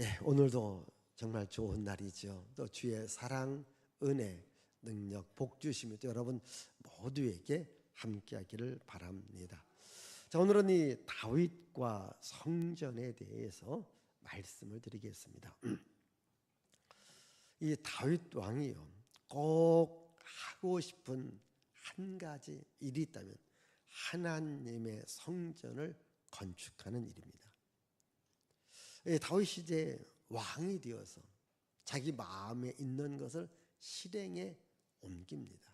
예, 오늘도 정말 좋은 날이죠. 또 주의 사랑, 은혜, 능력, 복 주심이 또 여러분 모두에게 함께하기를 바랍니다. 자, 오늘은 이 다윗과 성전에 대해서 말씀을 드리겠습니다. 이 다윗 왕이요, 꼭 하고 싶은 한 가지 일이 있다면 하나님의 성전을 건축하는 일입니다. 다윗이 이제 왕이 되어서 자기 마음에 있는 것을 실행에 옮깁니다.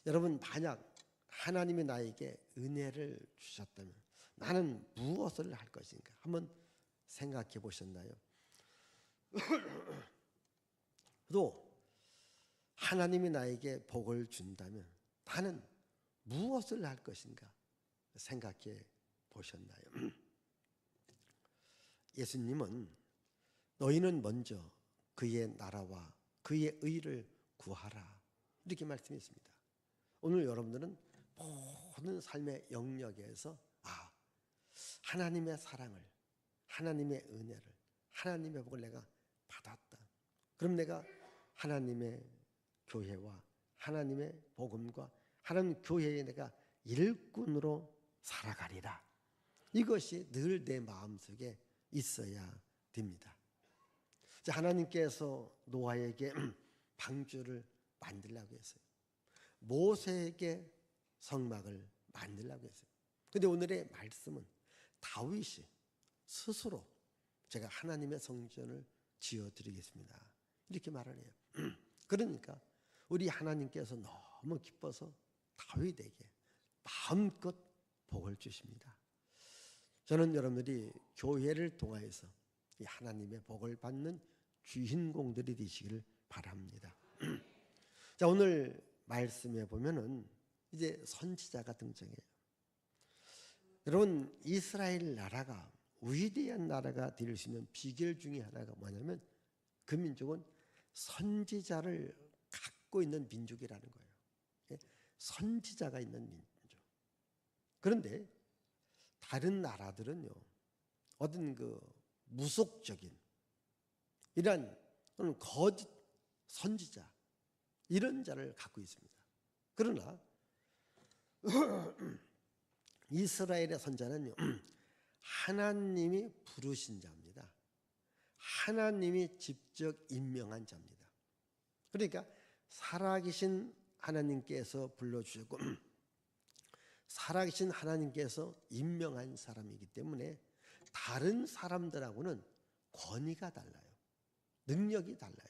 여러분, 만약 하나님이 나에게 은혜를 주셨다면 나는 무엇을 할 것인가? 한번 생각해 보셨나요? 또 하나님이 나에게 복을 준다면 나는 무엇을 할 것인가? 생각해 보셨나요? 예수님은 너희는 먼저 그의 나라와 그의 의를 구하라 이렇게 말씀했습니다. 오늘 여러분들은 모든 삶의 영역에서 하나님의 사랑을, 하나님의 은혜를, 하나님의 복을 내가 받았다. 그럼 내가 하나님의 교회와 하나님의 복음과 하나님 교회에 내가 일꾼으로 살아가리라. 이것이 늘 내 마음속에 있어야 됩니다. 하나님께서 노아에게 방주를 만들라고 했어요. 모세에게 성막을 만들라고 했어요. 그런데 오늘의 말씀은 다윗이 스스로 제가 하나님의 성전을 지어드리겠습니다 이렇게 말을 해요. 그러니까 우리 하나님께서 너무 기뻐서 다윗에게 마음껏 복을 주십니다. 저는 여러분들이 교회를 통하여서 이 하나님의 복을 받는 주인공들이 되시기를 바랍니다. 자, 오늘 말씀에 보면은 이제 선지자가 등장해요. 여러분, 이스라엘 나라가 위대한 나라가 될 수 있는 비결 중에 하나가 뭐냐면 그 민족은 선지자를 갖고 있는 민족이라는 거예요. 선지자가 있는 민족. 그런데 다른 나라들은요, 어떤 그 무속적인 이런 거짓 선지자 이런 자를 갖고 있습니다. 그러나 이스라엘의 선자는요, 하나님이 부르신 자입니다. 하나님이 직접 임명한 자입니다. 그러니까 살아계신 하나님께서 불러주셨고 살아계신 하나님께서 임명한 사람이기 때문에 다른 사람들하고는 권위가 달라요. 능력이 달라요.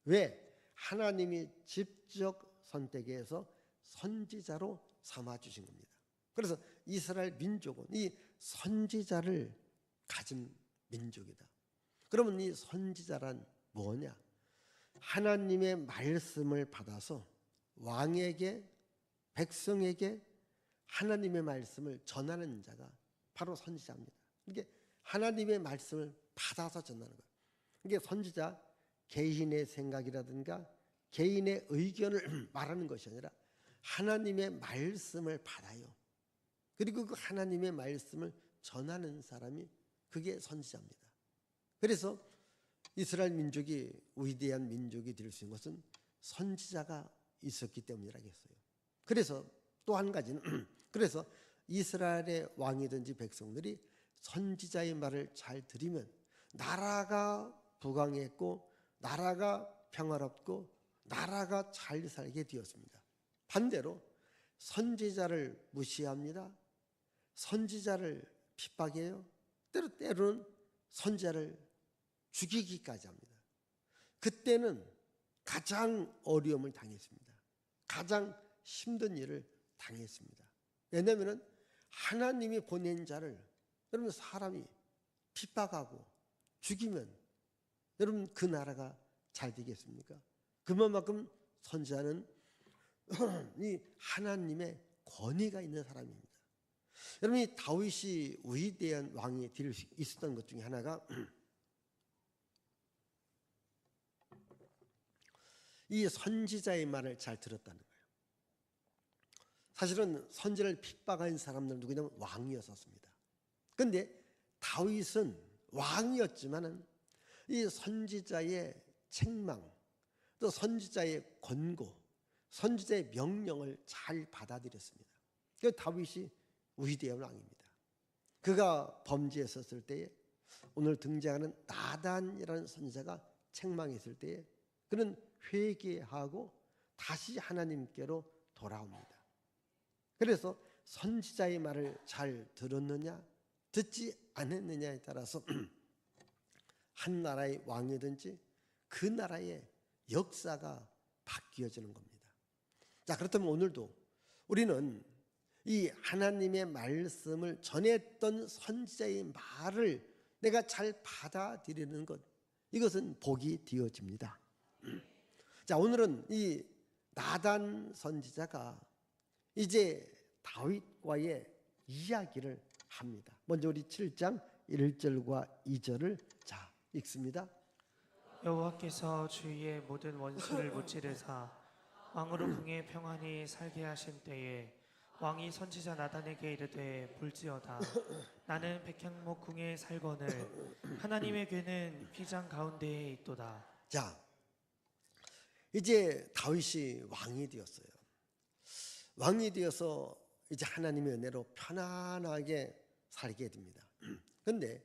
왜? 하나님이 직접 선택해서 선지자로 삼아주신 겁니다. 그래서 이스라엘 민족은 이 선지자를 가진 민족이다. 그러면 이 선지자란 뭐냐? 하나님의 말씀을 받아서 왕에게, 백성에게 하나님의 말씀을 전하는 자가 바로 선지자입니다. 이게 하나님의 말씀을 받아서 전하는 거예요. 이게 선지자 개인의 생각이라든가 개인의 의견을 말하는 것이 아니라 하나님의 말씀을 받아요. 그리고 그 하나님의 말씀을 전하는 사람이 그게 선지자입니다. 그래서 이스라엘 민족이 위대한 민족이 될 수 있는 것은 선지자가 있었기 때문이라겠어요. 그래서 또 한 가지는 그래서 이스라엘의 왕이든지 백성들이 선지자의 말을 잘 들으면 나라가 부강했고 나라가 평화롭고 나라가 잘 살게 되었습니다. 반대로 선지자를 무시합니다. 선지자를 핍박해요. 때로는 선지자를 죽이기까지 합니다. 그때는 가장 어려움을 당했습니다. 가장 힘든 일을 당했습니다. 왜냐하면 하나님이 보낸 자를 여러분 사람이 핍박하고 죽이면 여러분 그 나라가 잘 되겠습니까? 그만큼 선지자는 이 하나님의 권위가 있는 사람입니다. 여러분, 이 다윗이 위대한 왕이 될 수 있었던 것 중에 하나가 이 선지자의 말을 잘 들었다는 거예요. 사실은 선지자를 핍박한 사람들은 누구냐면 왕이었었습니다. 그런데 다윗은 왕이었지만은 이 선지자의 책망, 또 선지자의 권고, 선지자의 명령을 잘 받아들였습니다. 그 다윗이 위대한 왕입니다. 그가 범죄했었을 때에 오늘 등장하는 나단이라는 선지자가 책망했을 때에 그는 회개하고 다시 하나님께로 돌아옵니다. 그래서 선지자의 말을 잘 들었느냐 듣지 않았느냐에 따라서 한 나라의 왕이든지 그 나라의 역사가 바뀌어지는 겁니다. 자, 그렇다면 오늘도 우리는 이 하나님의 말씀을 전했던 선지자의 말을 내가 잘 받아들이는 것, 이것은 복이 되어집니다. 자, 오늘은 이 나단 선지자가 이제 다윗과의 이야기를 합니다. 먼저 우리 7장 1절과 2절을 자 읽습니다. 여호와께서 주위의 모든 원수를 무찌르사 왕으로 궁에 평안히 살게 하신 때에 왕이 선지자 나단에게 이르되 볼지어다 나는 백향목 궁에 살거늘 하나님의 궤는 휘장 가운데에 있도다. 자, 이제 다윗이 왕이 되었어요. 왕이 되어서 이제 하나님의 은혜로 편안하게 살게 됩니다. 그런데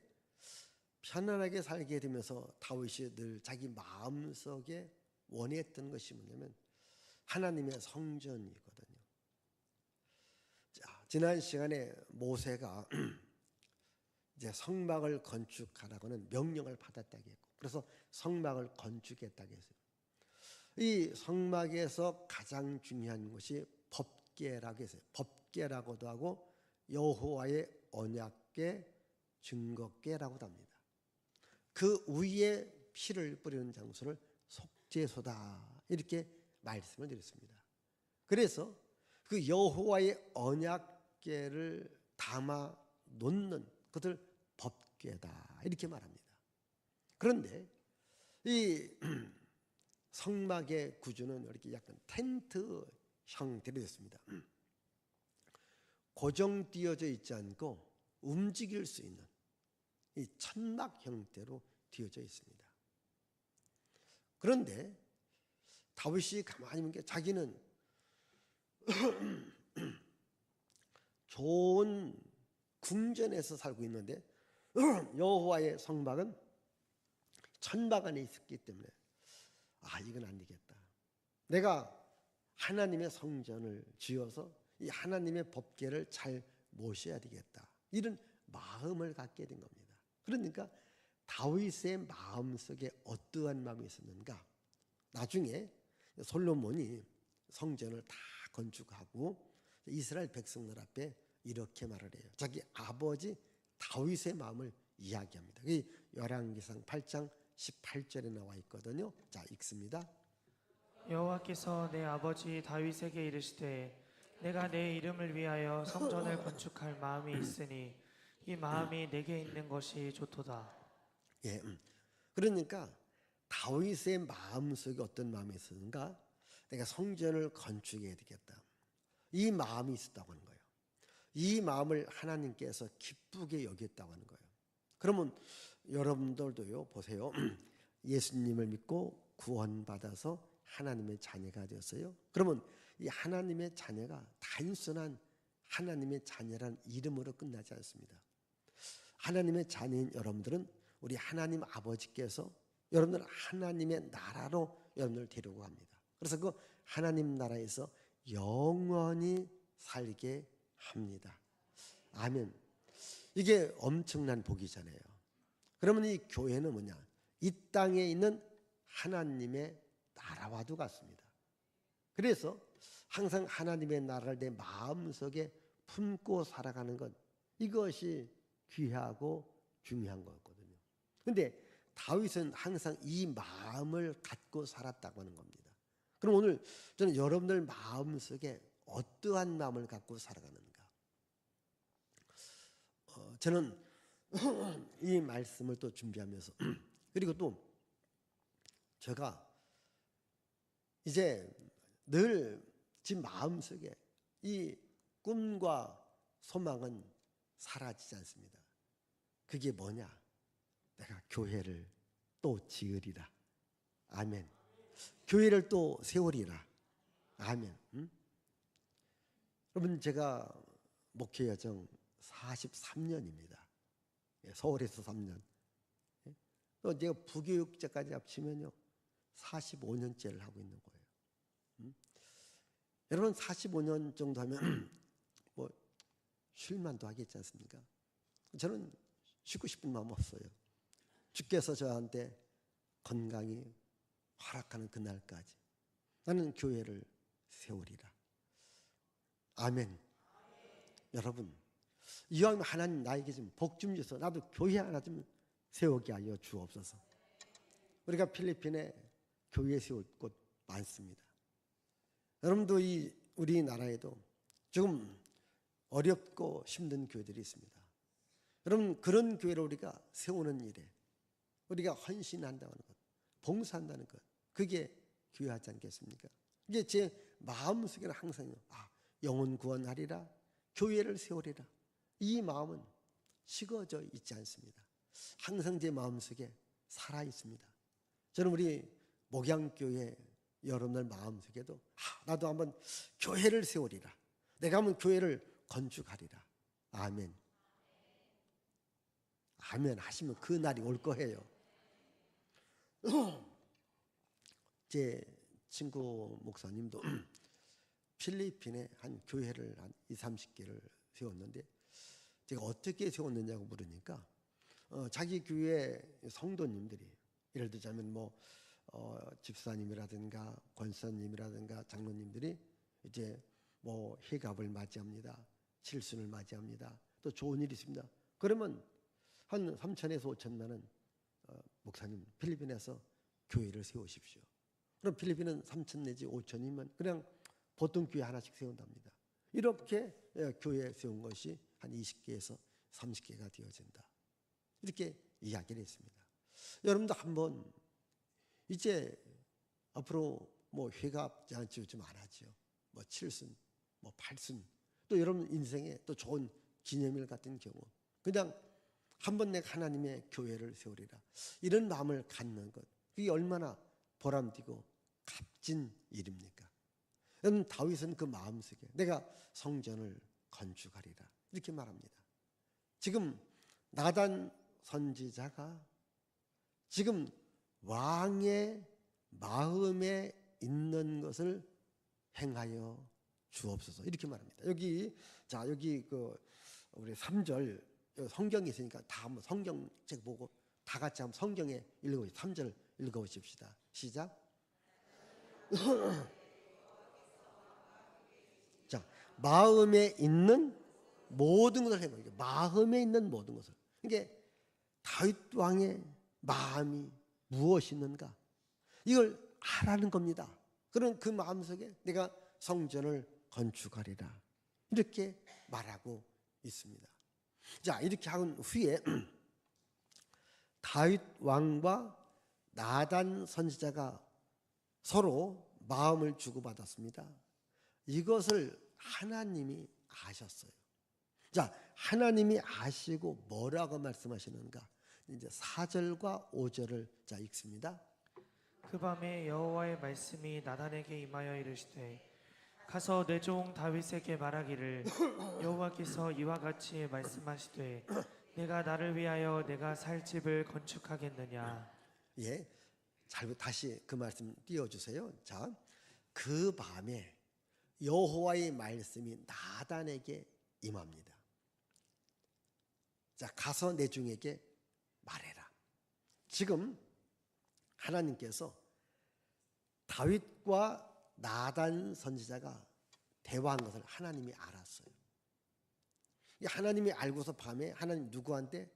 편안하게 살게 되면서 다윗이 늘 자기 마음속에 원했던 것이 뭐냐면 하나님의 성전이거든요. 자, 지난 시간에 모세가 이제 성막을 건축하라고는 명령을 받았다고 했고, 그래서 성막을 건축했다고 했어요. 이 성막에서 가장 중요한 것이 법궤라고 했어요. 법궤라고도 하고 여호와의 언약궤, 증거궤라고도 합니다. 그 위에 피를 뿌리는 장소를 속죄소다 이렇게 말씀을 드렸습니다. 그래서 그 여호와의 언약궤를 담아 놓는 것을 법궤다 이렇게 말합니다. 그런데 이 성막의 구조는 이렇게 약간 텐트 형태로 됐습니다. 고정되어져 있지 않고 움직일 수 있는 이 천막 형태로 되어져 있습니다. 그런데 다윗이 가만히 보니까 자기는 좋은 궁전에서 살고 있는데 여호와의 성막은 천막 안에 있었기 때문에 이건 안 되겠다. 내가 하나님의 성전을 지어서 이 하나님의 법궤를 잘 모셔야 되겠다. 이런 마음을 갖게 된 겁니다. 그러니까 다윗의 마음속에 어떠한 마음이 있었는가? 나중에 솔로몬이 성전을 다 건축하고 이스라엘 백성들 앞에 이렇게 말을 해요. 자기 아버지 다윗의 마음을 이야기합니다. 이 열왕기상 8장 18절에 나와 있거든요. 자, 읽습니다. 여호와께서 내 아버지 다윗에게 이르시되 내가 내 이름을 위하여 성전을 건축할 마음이 있으니 이 마음이 내게 있는 것이 좋도다. 예, 그러니까 다윗의 마음속에 어떤 마음이 있었는가? 내가 성전을 건축해야 되겠다. 이 마음이 있었다고 하는 거예요. 이 마음을 하나님께서 기쁘게 여겼다고 하는 거예요. 그러면 여러분들도요, 보세요. 예수님을 믿고 구원받아서 하나님의 자녀가 되었어요. 그러면 이 하나님의 자녀가 단순한 하나님의 자녀란 이름으로 끝나지 않습니다. 하나님의 자녀인 여러분들은 우리 하나님 아버지께서 여러분들 하나님의 나라로 여러분들을 데리고 갑니다. 그래서 그 하나님 나라에서 영원히 살게 합니다. 아멘. 이게 엄청난 복이잖아요. 그러면 이 교회는 뭐냐? 이 땅에 있는 하나님의 나라와도 같습니다. 그래서 항상 하나님의 나라를 내 마음속에 품고 살아가는 것, 이것이 귀하고 중요한 거거든요. 그런데 다윗은 항상 이 마음을 갖고 살았다고 하는 겁니다. 그럼 오늘 저는 여러분들 마음속에 어떠한 마음을 갖고 살아가는가? 저는 이 말씀을 또 준비하면서 그리고 또 제가 이제 늘 제 마음속에 이 꿈과 소망은 사라지지 않습니다. 그게 뭐냐? 내가 교회를 또 지으리라. 아멘. 교회를 또 세우리라. 아멘. 응? 여러분, 제가 목회 여정 43년입니다. 서울에서 3년. 또 제가 부교육자까지 합치면요 45년째를 하고 있는 거예요. 여러분, 45년 정도 하면 뭐 쉴만도 하겠지 않습니까? 저는 쉬고 싶은 마음 없어요. 주께서 저한테 건강이 허락하는 그날까지 나는 교회를 세우리라. 아멘. 여러분, 이왕 하나님 나에게 좀 복 좀 주셔서 나도 교회 하나 좀 세우게 하여 주옵소서. 우리가 필리핀에 교회 세울 곳 많습니다. 여러분도 이 우리나라에도 조금 어렵고 힘든 교회들이 있습니다. 여러분, 그런 교회를 우리가 세우는 일에 우리가 헌신한다는 것, 봉사한다는 것, 그게 교회하지 않겠습니까? 이게 제 마음속에는 항상 영혼 구원하리라, 교회를 세우리라, 이 마음은 식어져 있지 않습니다. 항상 제 마음속에 살아 있습니다. 저는 우리 목양교회 여러분들 마음속에도 나도 한번 교회를 세우리라, 내가 한번 교회를 건축하리라. 아멘. 아멘 하시면 그 날이 올 거예요. 제 친구 목사님도 필리핀에 한 교회를 한 20-30개를 세웠는데 제가 어떻게 세웠느냐고 물으니까 자기 교회 성도님들이, 예를 들자면 집사님이라든가 권사님이라든가 장로님들이 이제 해갑을 맞이합니다. 칠순을 맞이합니다. 또 좋은 일이 있습니다. 그러면 한 3천에서 5천만 원, 목사님 필리핀에서 교회를 세우십시오. 그럼 필리핀은 3천 내지 5천이면 그냥 보통 교회 하나씩 세운답니다. 이렇게 교회 세운 것이 한 20개에서 30개가 되어진다. 이렇게 이야기를 했습니다. 여러분도 한번 이제 앞으로 회갑 잔치 좀 안 하죠. 7순, 8순, 또 여러분 인생에 또 좋은 기념일 같은 경우 그냥 한번 내가 하나님의 교회를 세우리라, 이런 마음을 갖는 것, 그게 얼마나 보람되고 값진 일입니까? 여러분, 다윗은 그 마음속에 내가 성전을 건축하리라 이렇게 말합니다. 지금 나단 선지자가 지금 왕의 마음에 있는 것을 행하여 주옵소서 이렇게 말합니다. 여기 우리 3절 성경이 있으니까 다 한번 성경책 보고 다 같이 한번 성경에 읽어보시죠. 3절 읽어보십시다. 시작. 자, 마음에 있는 모든 것을 해보니까 마음에 있는 모든 것을. 이게 다윗 왕의 마음이 무엇이 있는가? 이걸 하라는 겁니다. 그런 그 마음속에 내가 성전을 건축하리라 이렇게 말하고 있습니다. 자, 이렇게 한 후에 다윗 왕과 나단 선지자가 서로 마음을 주고받았습니다. 이것을 하나님이 아셨어요. 자, 하나님이 아시고 뭐라고 말씀하시는가? 이제 4절과 5절을 자 읽습니다. 그 밤에 여호와의 말씀이 나단에게 임하여 이르시되 가서 내 종 다윗에게 말하기를 여호와께서 이와 같이 말씀하시되 내가 나를 위하여 내가 살 집을 건축하겠느냐. 예, 다시 그 말씀 띄워주세요. 자, 그 밤에 여호와의 말씀이 나단에게 임합니다. 자, 가서 내 종에게 말해라. 지금 하나님께서 다윗과 나단 선지자가 대화한 것을 하나님이 알았어요. 하나님이 알고서 밤에 하나님 누구한테?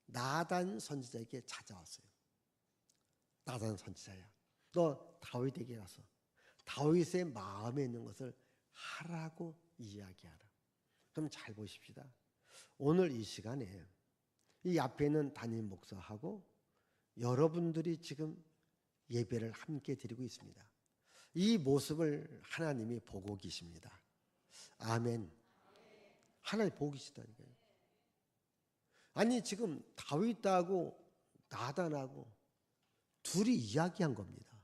나단 선지자에게 찾아왔어요. 나단 선지자야, 너 다윗에게 가서 다윗의 마음에 있는 것을 하라고 이야기하라. 그럼 잘 보십시다. 오늘 이 시간에 이 앞에 있는 담임 목사하고 여러분들이 지금 예배를 함께 드리고 있습니다. 이 모습을 하나님이 보고 계십니다. 아멘. 하나님 보고 계시다니까요. 아니 지금 다윗하고 나단하고 둘이 이야기한 겁니다.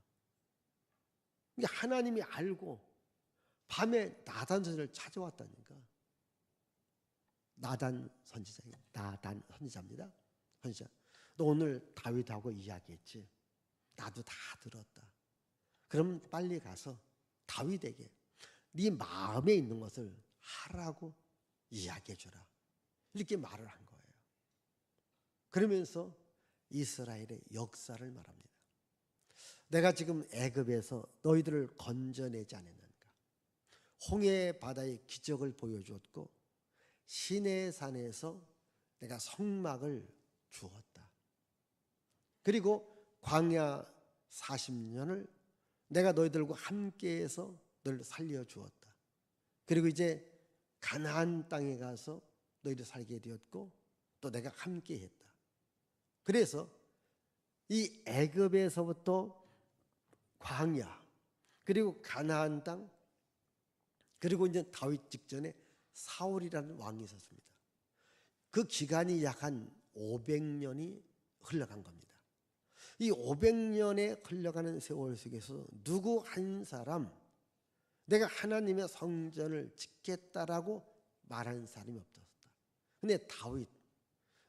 이게 하나님이 알고 밤에 나단 선지자를 찾아왔다니까. 나단 선지자입니다. 선지자. 너 오늘 다윗하고 이야기했지? 나도 다 들었다. 그럼 빨리 가서 다윗에게 네 마음에 있는 것을 하라고 이야기해 주라. 이렇게 말을 한 거예요. 그러면서 이스라엘의 역사를 말합니다. 내가 지금 애굽에서 너희들을 건져내지 않았는가? 홍해 바다의 기적을 보여주었고 시내 산에서 내가 성막을 주었다. 그리고 광야 40년을 내가 너희들과 함께해서 너희를 살려주었다. 그리고 이제 가나안 땅에 가서 너희를 살게 되었고 또 내가 함께했다. 그래서 이 애굽에서부터 광야 그리고 가나안 땅 그리고 이제 다윗 직전에 사울이라는 왕이 있었습니다. 그 기간이 약 한 500년이 흘러간 겁니다. 이 500년에 흘러가는 세월 속에서 누구 한 사람 내가 하나님의 성전을 짓겠다라고 말하는 사람이 없었다. 근데 다윗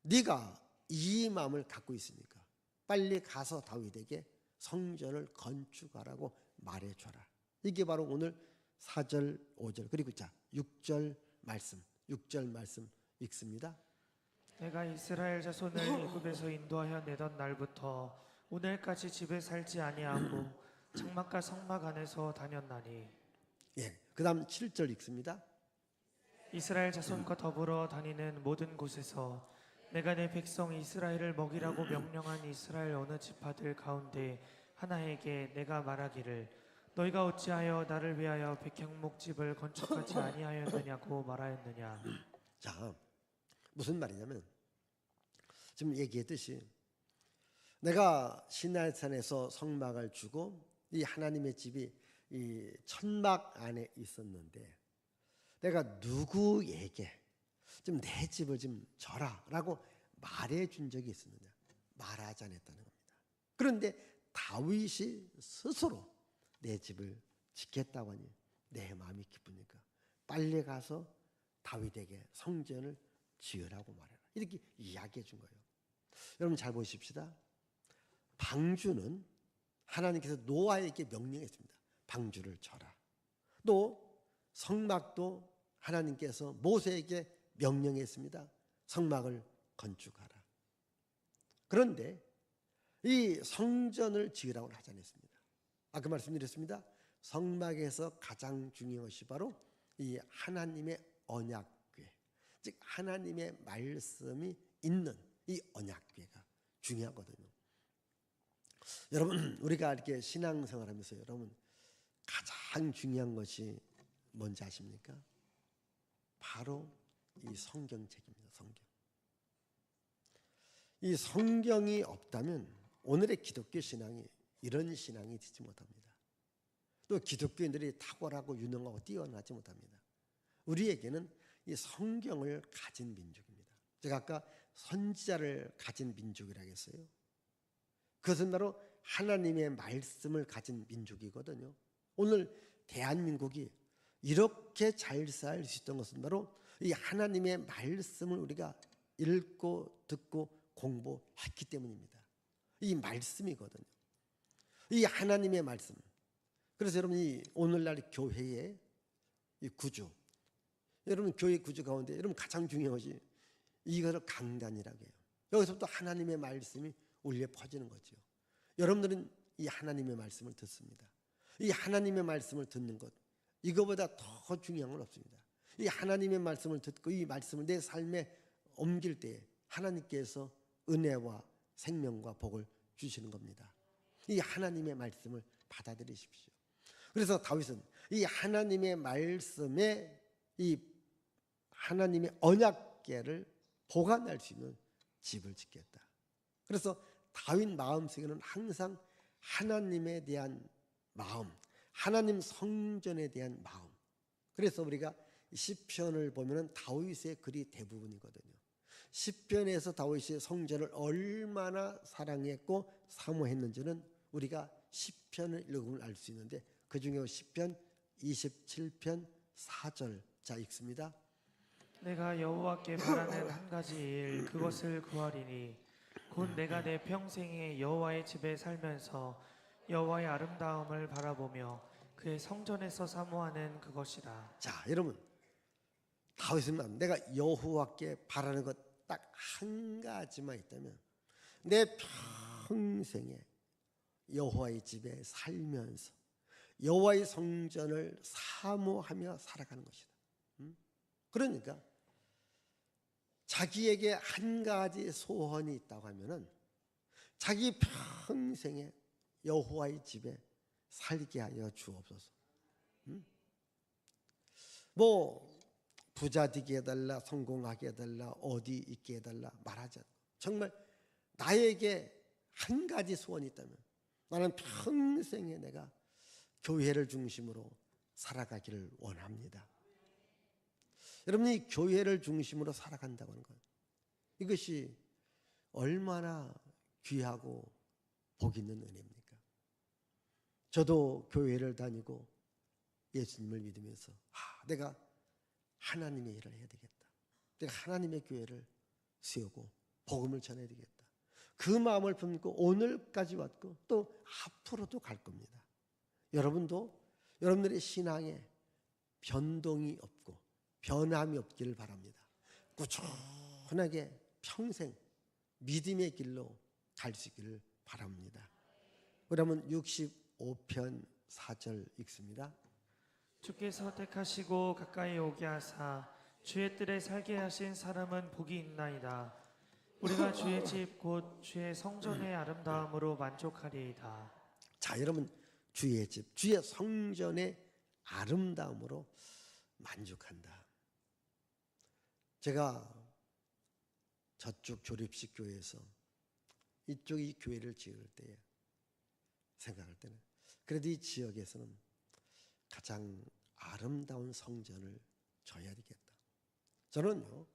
네가 이 마음을 갖고 있으니까 빨리 가서 다윗에게 성전을 건축하라고 말해줘라. 이게 바로 오늘 4절 5절 그리고 자 6절 말씀 읽습니다. 내가 이스라엘 자손을 애굽에서 인도하여 내던 날부터 오늘까지 집에 살지 아니하고 장막과 성막 안에서 다녔나니 예, 그 다음 7절 읽습니다. 이스라엘 자손과 더불어 다니는 모든 곳에서 내가 내 백성 이스라엘을 먹이라고 명령한 이스라엘 어느 지파들 가운데 하나에게 내가 말하기를 너희가 어찌하여 나를 위하여 백향목집을 건축하지 아니하였느냐고 말하였느냐. 자, 무슨 말이냐면 지금 얘기했듯이 내가 시내산에서 성막을 주고 이 하나님의 집이 이 천막 안에 있었는데 내가 누구에게 좀 내 집을 좀 져라라고 말해준 적이 있었느냐? 말하지 않았다는 겁니다. 그런데 다윗이 스스로 내 집을 짓겠다고 하니 내 마음이 기쁘니까 빨리 가서 다윗에게 성전을 지으라고 말해라. 이렇게 이야기해 준 거예요. 여러분 잘 보십시다. 방주는 하나님께서 노아에게 명령했습니다. 방주를 쳐라. 또 성막도 하나님께서 모세에게 명령했습니다. 성막을 건축하라. 그런데 이 성전을 지으라고 하지 않았습니다. 아까 말씀드렸습니다. 성막에서 가장 중요한 것이 바로 이 하나님의 언약궤, 즉 하나님의 말씀이 있는 이 언약궤가 중요하거든요. 여러분 우리가 이렇게 신앙생활하면서 여러분 가장 중요한 것이 뭔지 아십니까? 바로 이 성경책입니다. 성경. 이 성경이 없다면 오늘의 기독교 신앙이 이런 신앙이 되지 못합니다. 또 기독교인들이 탁월하고 유능하고 뛰어나지 못합니다. 우리에게는 이 성경을 가진 민족입니다. 제가 아까 선지자를 가진 민족이라고 했어요. 그것은 바로 하나님의 말씀을 가진 민족이거든요. 오늘 대한민국이 이렇게 잘 살 수 있던 것은 바로 이 하나님의 말씀을 우리가 읽고 듣고 공부했기 때문입니다. 이 말씀이거든요. 이 하나님의 말씀. 그래서 여러분이 오늘날 교회의 이 구조, 여러분 교회 구조 가운데 여러분 가장 중요한 것이 이것을 강단이라고 해요. 여기서부터 하나님의 말씀이 울려 퍼지는 거죠. 여러분들은 이 하나님의 말씀을 듣습니다. 이 하나님의 말씀을 듣는 것, 이거보다 더 중요한 건 없습니다. 이 하나님의 말씀을 듣고 이 말씀을 내 삶에 옮길 때 하나님께서 은혜와 생명과 복을 주시는 겁니다. 이 하나님의 말씀을 받아들이십시오. 그래서 다윗은 이 하나님의 말씀에 이 하나님의 언약궤를 보관할 수 있는 집을 짓겠다. 그래서 다윗 마음속에는 항상 하나님에 대한 마음, 하나님 성전에 대한 마음. 그래서 우리가 시편을 보면은 다윗의 글이 대부분이거든요. 시편에서 다윗이 성전을 얼마나 사랑했고 사모했는지는 우리가 시편을 읽으면 알 수 있는데, 그 중에 시편 27편 4절 자 읽습니다. 내가 여호와께 바라는 한 가지 일 그것을 구하리니 곧 내가 내 평생에 여호와의 집에 살면서 여호와의 아름다움을 바라보며 그의 성전에서 사모하는 그것이라. 자, 여러분, 다윗은 말, 내가 여호와께 바라는 것 딱 한 가지만 있다면 내 평생에 여호와의 집에 살면서 여호와의 성전을 사모하며 살아가는 것이다. 그러니까 자기에게 한 가지 소원이 있다고 하면은 자기 평생에 여호와의 집에 살게 하여 주옵소서. 뭐 부자 되게 해달라, 성공하게 해달라, 어디 있게 해달라 말하지 않고 정말 나에게 한 가지 소원이 있다면 나는 평생에 내가 교회를 중심으로 살아가기를 원합니다. 여러분이 교회를 중심으로 살아간다고 하는 것, 이것이 얼마나 귀하고 복 있는 은혜입니까? 저도 교회를 다니고 예수님을 믿으면서 내가 하나님의 일을 해야 되겠다. 내가 하나님의 교회를 세우고 복음을 전해야 되겠다. 그 마음을 품고 오늘까지 왔고 또 앞으로도 갈 겁니다. 여러분도 여러분들의 신앙에 변동이 없고 변함이 없기를 바랍니다. 꾸준하게 평생 믿음의 길로 갈 수 있기를 바랍니다. 그러면 65편 4절 읽습니다. 주께서 택하시고 가까이 오게 하사 주의 뜰에 살게 하신 사람은 복이 있나이다. 우리가 주의 집 곧 주의 성전의 아름다움으로 만족하리이다. 자, 여러분, 주의 집, 주의 성전의 아름다움으로 만족한다. 제가 저쪽 조립식 교회에서 이쪽 이 교회를 지을 때에 생각할 때는 그래도 이 지역에서는 가장 아름다운 성전을 줘야 되겠다. 저는요,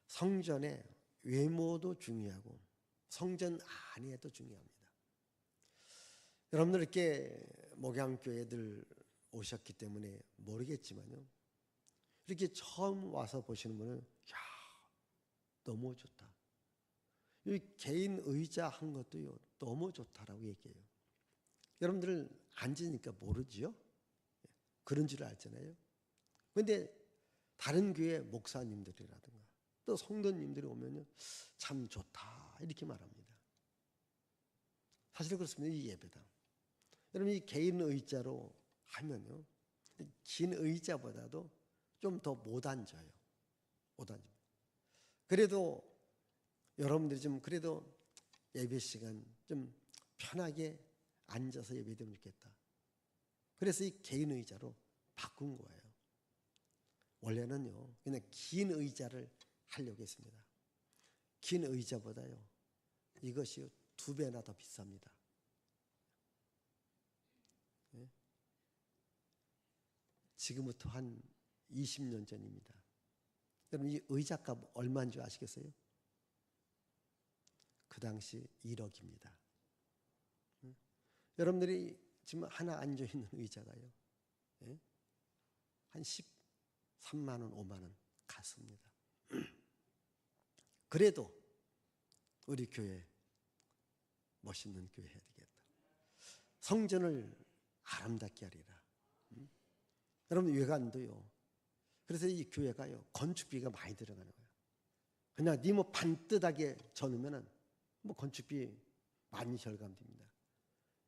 성전의 외모도 중요하고 성전 안에도 중요합니다. 여러분들 이렇게 목양교회들 오셨기 때문에 모르겠지만요, 이렇게 처음 와서 보시는 분은 야, 너무 좋다. 이 개인 의자 한 것도요, 너무 좋다라고 얘기해요. 여러분들 앉으니까 모르지요? 그런 줄 알잖아요. 그런데 다른 교회 목사님들이라든가 또 성도님들이 오면요, 참 좋다 이렇게 말합니다. 사실 그렇습니다. 이 예배당, 여러분 이 개인 의자로 하면요, 긴 의자보다도 좀 더 못 앉아요. 못 앉습니다. 그래도 여러분들이 좀 그래도 예배 시간 좀 편하게 앉아서 예배드리면 좋겠다. 그래서 이 개인 의자로 바꾼 거예요. 원래는요, 그냥 긴 의자를 하려고 했습니다. 긴 의자보다요, 이것이 2배나 더 비쌉니다. 네? 지금부터 한 20년 전입니다. 여러분 이 의자값 얼마인 줄 아시겠어요? 그 당시 1억입니다. 여러분들이 지금 하나 앉아있는 의자가요, 한 13만 원, 5만 원 갔습니다. 그래도 우리 교회 멋있는 교회 해야 되겠다. 성전을 아름답게 하리라. 여러분 외관도요, 그래서 이 교회가요, 건축비가 많이 들어가는 거예요. 그냥 니 뭐 반듯하게 져놓으면은 뭐 건축비 많이 절감됩니다.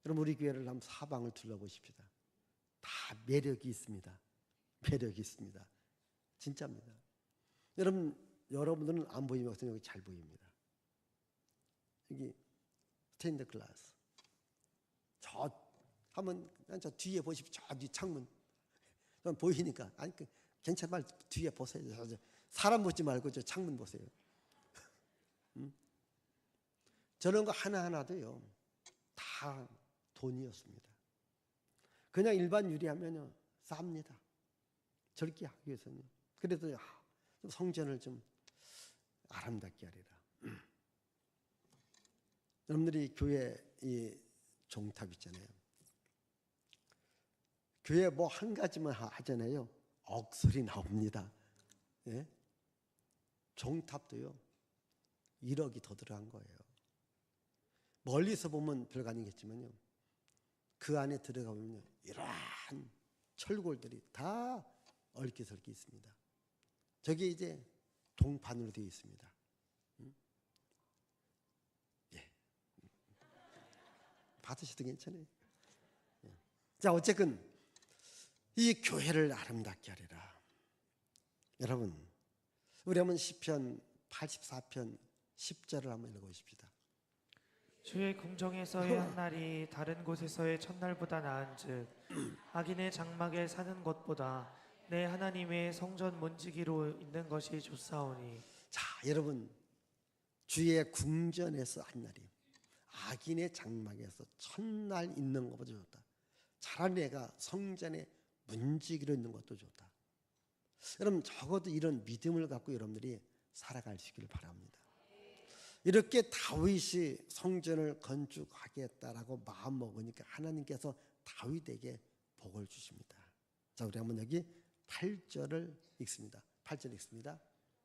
여러분 우리 교회를 한번 사방을 둘러보십시다. 다 매력이 있습니다. 매력이 있습니다. 진짜입니다. 여러분들은 안 보이면 여기 잘 보입니다. 여기 스테인드 글라스. 저 뒤에 보십시오. 저 뒤 창문. 전 보이니까 아니 괜찮아, 말 뒤에 보세요. 사람 보지 말고 저 창문 보세요. 저런 거 하나하나도요, 다 돈이었습니다. 그냥 일반 유리하면요, 쌉니다. 저렇게 하기 위해서는요. 그래도 좀 성전을 좀 아름답게 하리라. 여러분들이 교회 이 종탑 있잖아요. 교회 뭐 한 가지만 하잖아요. 억소리 나옵니다. 예? 종탑도요 1억이 더 들어간 거예요. 멀리서 보면 별거 아니겠지만요, 그 안에 들어가면요 이러한 철골들이 다 얽혀설기 있습니다. 저게 이제 동판으로 되어 있습니다. 예. 받으셔도 괜찮아요. 예. 자, 어쨌든 이 교회를 아름답게 하리라. 여러분, 우리 한번 시편 84편 10절을 한번 읽어보십시다. 주의 궁정에서의 한 날이 다른 곳에서의 첫날보다 나은즉 악인의 장막에 사는 것보다 내 하나님의 성전 문지기로 있는 것이 좋사오니. 자, 여러분, 주의 궁전에서 한 날이 악인의 장막에서 첫날 있는 것보다 좋다. 차라리 내가 성전에 문지기로 있는 것도 좋다. 여러분, 적어도 이런 믿음을 갖고 여러분들이 살아가시길 바랍니다. 이렇게 다윗이 성전을 건축하겠다라고 마음 먹으니까 하나님께서 다윗에게 복을 주십니다. 자, 우리 한번 여기 8절을 읽습니다. 8절 읽습니다.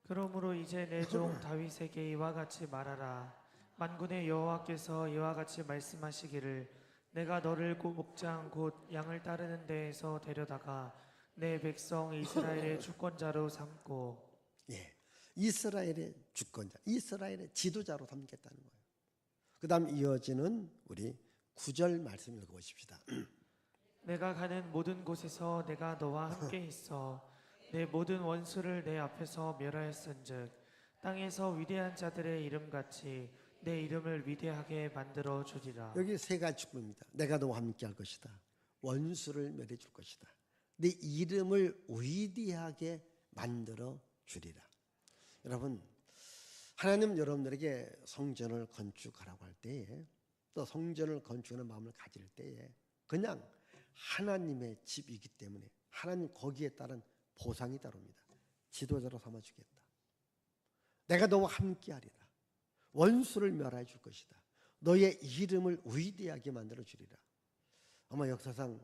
그러므로 이제 내 종 다윗에게 이와 같이 말하라. 만군의 여호와께서 이와 같이 말씀하시기를 내가 너를 목장 곧 양을 따르는 데에서 데려다가 내 백성 이스라엘의 주권자로 삼고. 예, 이스라엘의 주권자, 이스라엘의 지도자로 삼겠다는 거예요. 그 다음 이어지는 우리 9절 말씀 읽어보십시다. 내가 가는 모든 곳에서 내가 너와 함께 있어 내 모든 원수를 내 앞에서 멸하였은즉 땅에서 위대한 자들의 이름같이 내 이름을 위대하게 만들어 주리라. 여기 세 가지 축복입니다. 내가 너와 함께 할 것이다. 원수를 멸해 줄 것이다. 내 이름을 위대하게 만들어 주리라. 여러분, 하나님 여러분들에게 성전을 건축하라고 할 때에, 또 성전을 건축하는 마음을 가질 때에 그냥 하나님의 집이기 때문에 하나님 거기에 따른 보상이 따릅니다. 지도자로 삼아주겠다. 내가 너와 함께하리라. 원수를 멸하여 줄 것이다. 너의 이름을 위대하게 만들어 주리라. 아마 역사상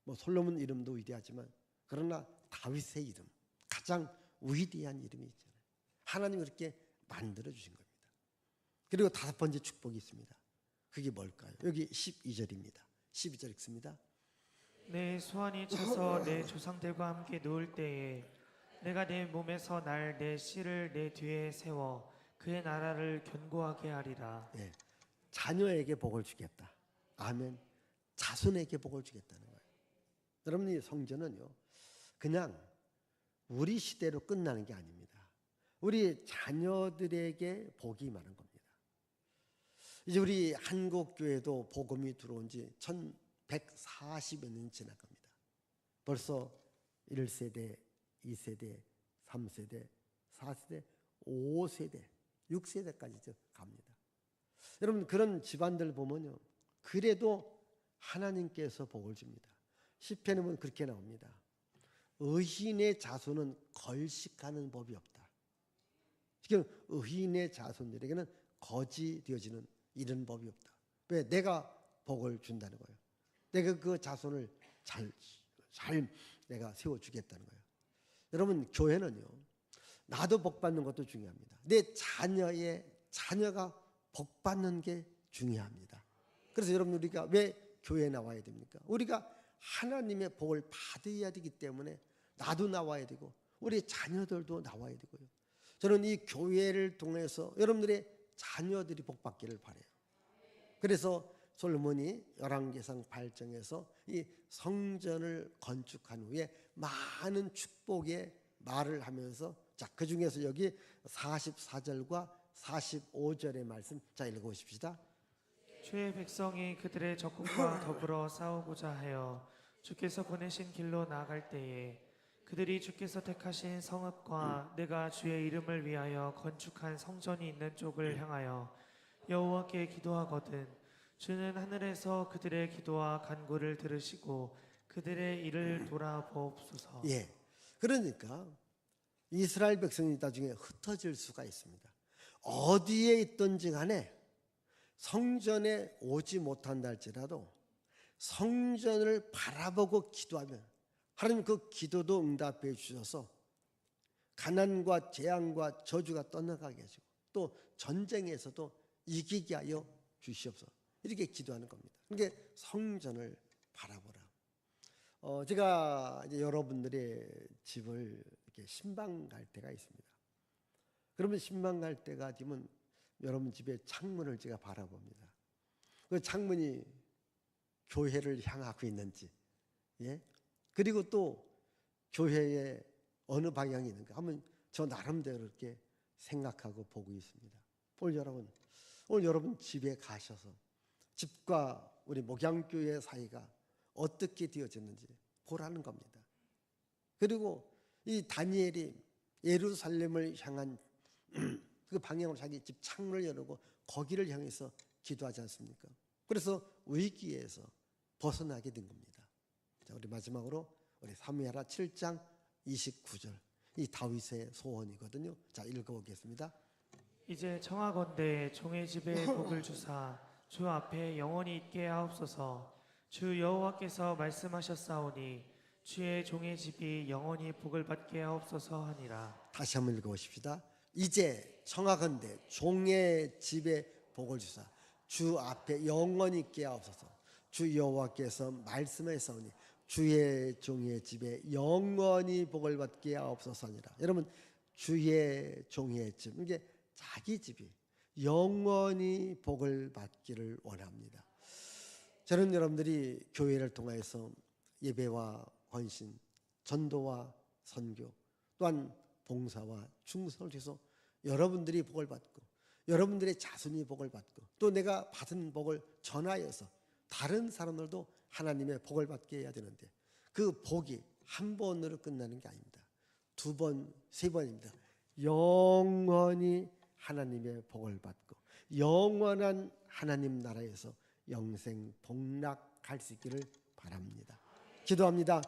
뭐 솔로몬 이름도 위대하지만 그러나 다윗의 이름, 가장 위대한 이름이 있잖아요. 하나님이 그렇게 만들어 주신 겁니다. 그리고 다섯 번째 축복이 있습니다. 그게 뭘까요? 여기 12절입니다. 12절 읽습니다. 내 수완이 차서 내 조상들과 함께 누울 때에 내가 내 몸에서 날 내 씨를 내 뒤에 세워 그의 나라를 견고하게 하리라. 예, 자녀에게 복을 주겠다. 아멘. 자손에게 복을 주겠다는 거예요. 여러분, 이 성전은요 그냥 우리 시대로 끝나는 게 아닙니다. 우리 자녀들에게 복이 많은 겁니다. 이제 우리 한국교회도 복음이 들어온 지 1140여 년이 지난 겁니다. 벌써 1세대, 2세대, 3세대, 4세대, 5세대, 6세대까지 갑니다. 여러분, 그런 집안들 보면요 그래도 하나님께서 복을 줍니다. 시편에 보면 그렇게 나옵니다. 의인의 자손은 걸식하는 법이 없다. 지금 의인의 자손들에게는 거지 되어지는 이런 법이 없다. 왜? 내가 복을 준다는 거예요. 내가 그 자손을 잘 내가 세워주겠다는 거예요. 여러분, 교회는요 나도 복 받는 것도 중요합니다. 내 자녀가 복 받는 게 중요합니다. 그래서 여러분, 우리가 왜 교회에 나와야 됩니까? 우리가 하나님의 복을 받아야 되기 때문에 나도 나와야 되고 우리 자녀들도 나와야 되고요. 저는 이 교회를 통해서 여러분들의 자녀들이 복 받기를 바라요. 그래서 솔로몬이 열왕기상 8장에서 이 성전을 건축한 후에 많은 축복의 말을 하면서, 자, 그 중에서 여기 44절과 45절의 말씀, 자, 읽어보십시다. 주의 백성이 그들의 적군과 더불어 싸우고자 하여 주께서 보내신 길로 나아갈 때에 그들이 주께서 택하신 성읍과 내가 주의 이름을 위하여 건축한 성전이 있는 쪽을 향하여 여호와께 기도하거든 주는 하늘에서 그들의 기도와 간구를 들으시고 그들의 일을 돌아보옵소서. 예, 그러니까 이스라엘 백성이 나중에 흩어질 수가 있습니다. 어디에 있든지 간에 성전에 오지 못한다 할지라도 성전을 바라보고 기도하면 하나님 그 기도도 응답해 주셔서 가난과 재앙과 저주가 떠나가게 하시고 또 전쟁에서도 이기게 하여 주시옵소서. 이렇게 기도하는 겁니다. 그러니까 성전을 바라보라. 제가 이제 여러분들의 집을 이렇게 신방 갈 때가 있습니다. 그러면 신방 갈 때가 되면 여러분 집의 창문을 제가 바라봅니다. 그 창문이 교회를 향하고 있는지, 예? 그리고 또 교회의 어느 방향이 있는가 하면 저 나름대로 이렇게 생각하고 보고 있습니다. 오늘 여러분 집에 가셔서 집과 우리 목양교회 사이가 어떻게 되어졌는지 보라는 겁니다. 그리고 이 다니엘이 예루살렘을 향한 그 방향으로 자기 집 창문을 열고 거기를 향해서 기도하지 않습니까? 그래서 위기에서 벗어나게 된 겁니다. 자, 우리 마지막으로 우리 사무엘하 7장 29절 이 다윗의 소원이거든요. 자, 읽어보겠습니다. 이제 청하건대 종의 집에 복을 주사 주 앞에 영원히 있게 하옵소서. 주 여호와께서 말씀하셨사오니 주의 종의 집이 영원히 복을 받게 하옵소서 하니라. 다시 한번 읽어보십시다. 이제 청하건대 종의 집에 복을 주사 주 앞에 영원히 있게 하옵소서. 주 여호와께서 말씀하셨사오니 주의 종의 집에 영원히 복을 받게 하옵소서 하니라. 여러분, 주의 종의 집, 이게 자기 집이 영원히 복을 받기를 원합니다. 저는 여러분들이 교회를 통해서 예배와 헌신, 전도와 선교, 또한 봉사와 충성을 통해서 여러분들이 복을 받고 여러분들의 자손이 복을 받고 또 내가 받은 복을 전하여서 다른 사람들도 하나님의 복을 받게 해야 되는데 그 복이 한 번으로 끝나는 게 아닙니다. 두 번, 세 번입니다. 영원히 하나님의 복을 받고 영원한 하나님 나라에서 영생 복락할 수 있기를 바랍니다. 기도합니다.